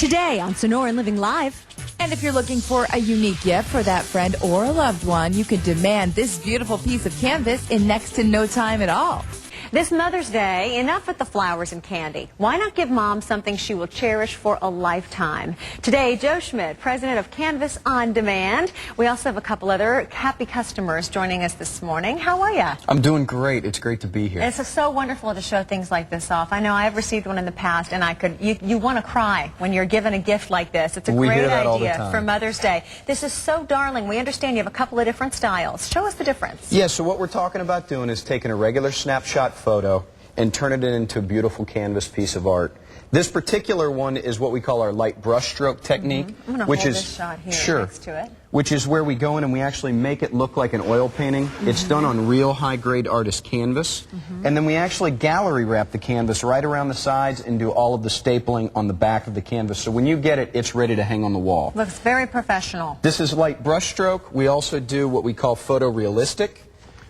Today on Sonoran Living Live. And if you're looking for a unique gift for that friend or a loved one, you can demand this beautiful piece of canvas in next to no time at all. This Mother's Day, enough with the flowers and candy. Why not give Mom something she will cherish for a lifetime? Today, Joe Schmidt, president of Canvas On Demand. We also have a couple other happy customers joining us this morning. How are you? I'm doing great. It's great to be here. It's so wonderful to show things like this off. I know I've received one in the past, and you want to cry when you're given a gift like this. It's a great idea for Mother's Day. This is so darling. We understand you have a couple of different styles. Show us the difference. Yeah, so what we're talking about doing is taking a regular snapshot photo and turn it into a beautiful canvas piece of art. This particular one is what we call our light brushstroke technique, I'm gonna which hold is this shot here next to it. Which is where we go in and we actually make it look like an oil painting. It's done on real high-grade artist canvas, and then we actually gallery wrap the canvas right around the sides and do all of the stapling on the back of the canvas. So when you get it, it's ready to hang on the wall. Looks very professional. This is light brushstroke. We also do what we call photorealistic,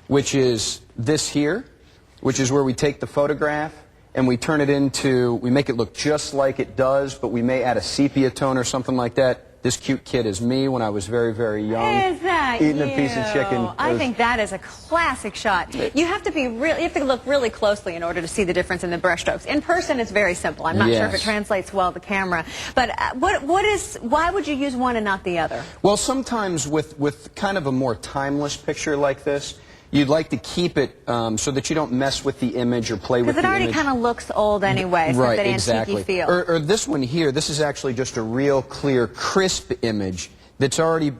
which is this here, which is where we take the photograph and we turn it into, we make it look just like it does, but we may add a sepia tone or something like that. This cute kid is me when I was very, very young. Is that eating you? a piece of chicken. I think that is a classic shot. You have to look really closely in order to see the difference in the brushstrokes. In person, it's very simple. I'm not sure if it translates well to camera. But why would you use one and not the other? Well, sometimes with kind of a more timeless picture like this, you'd like to keep it so that you don't mess with the image or play with the image. Because it already kind of looks old anyway, right, that exactly. antique feel. Or this one here, this is actually just a real clear, crisp image that's already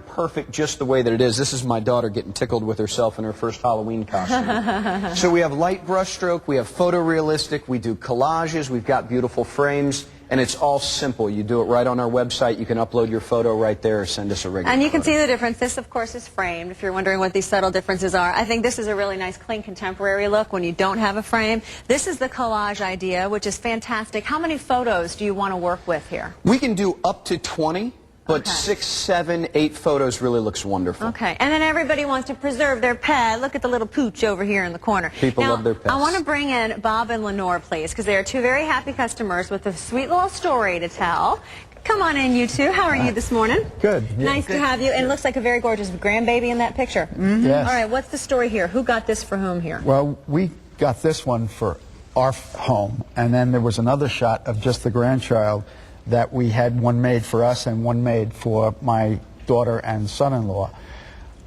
perfect just the way that it is. This is my daughter getting tickled with herself in her first Halloween costume. So we have light brushstroke, we have photorealistic, we do collages, we've got beautiful frames. And it's all simple. You do it right on our website. You can upload your photo right there or send us a regular And you can photo. see the difference. This, of course, is framed, if you're wondering what these subtle differences are. I think this is a really nice, clean, contemporary look when you don't have a frame. This is the collage idea, which is fantastic. How many photos do you want to work with here? We can do up to 20. But 6, 7, 8 photos really looks wonderful. Okay, and then everybody wants to preserve their pet. Look at the little pooch over here in the corner. People love their pets. I want to bring in Bob and Lenore, please, because they are two very happy customers with a sweet little story to tell. Come on in, you two. How are you this morning? Good. Yeah. Nice to have you. And it looks like a very gorgeous grandbaby in that picture. Yes. All right, what's the story here? Who got this for whom here? Well, we got this one for our home, and then there was another shot of just the grandchild that we had one made for us and one made for my daughter and son-in-law.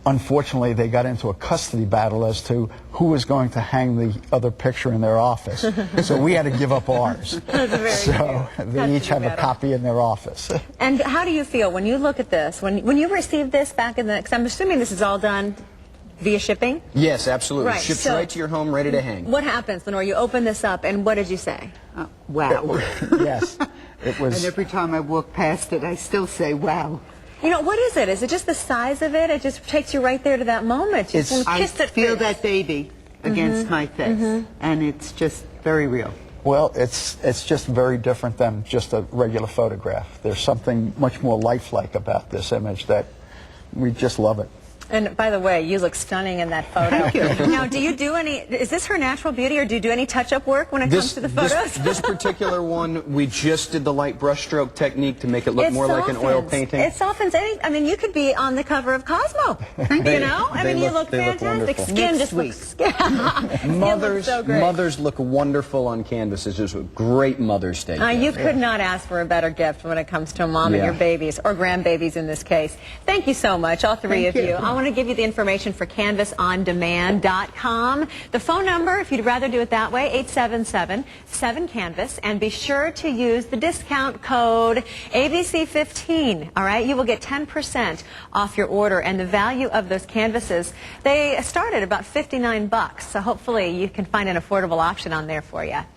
Unfortunately, they got into a custody battle as to who was going to hang the other picture in their office. So we had to give up ours. So they each have a copy in their office. And how do you feel when you look at this? When you received this back in the... Because I'm assuming this is all done via shipping? Yes, absolutely. Right, Ships right to your home, ready to hang. What happens, Lenore? You open this up, and what did you say? Wow. Yes. It was. And every time I walk past it, I still say, wow. You know, what is it? Is it just the size of it? It just takes you right there to that moment. You just want to I kiss it. feel that baby against my face, and it's just very real. Well, it's just very different than just a regular photograph. There's something much more lifelike about this image that we just love it. And by the way, you look stunning in that photo. Thank you. Now, do you do any, is this her natural beauty, or do you do any touch-up work when it comes to the photos? This particular one, we just did the light brushstroke technique to make it look more like an oil painting. It softens any, I mean, you could be on the cover of Cosmo, you know? I mean, you look fantastic. Skin just looks, Mothers look wonderful on canvas. It's just a great Mother's Day gift. You could not ask for a better gift when it comes to a mom and your babies, or grandbabies in this case. Thank you so much, all three of you. I want to give you the information for CanvasOnDemand.com. The phone number, if you'd rather do it that way, 877-7CANVAS, and be sure to use the discount code ABC15. All right, you will get 10% off your order, and the value of those canvases, they start at about $59, so hopefully you can find an affordable option on there for you.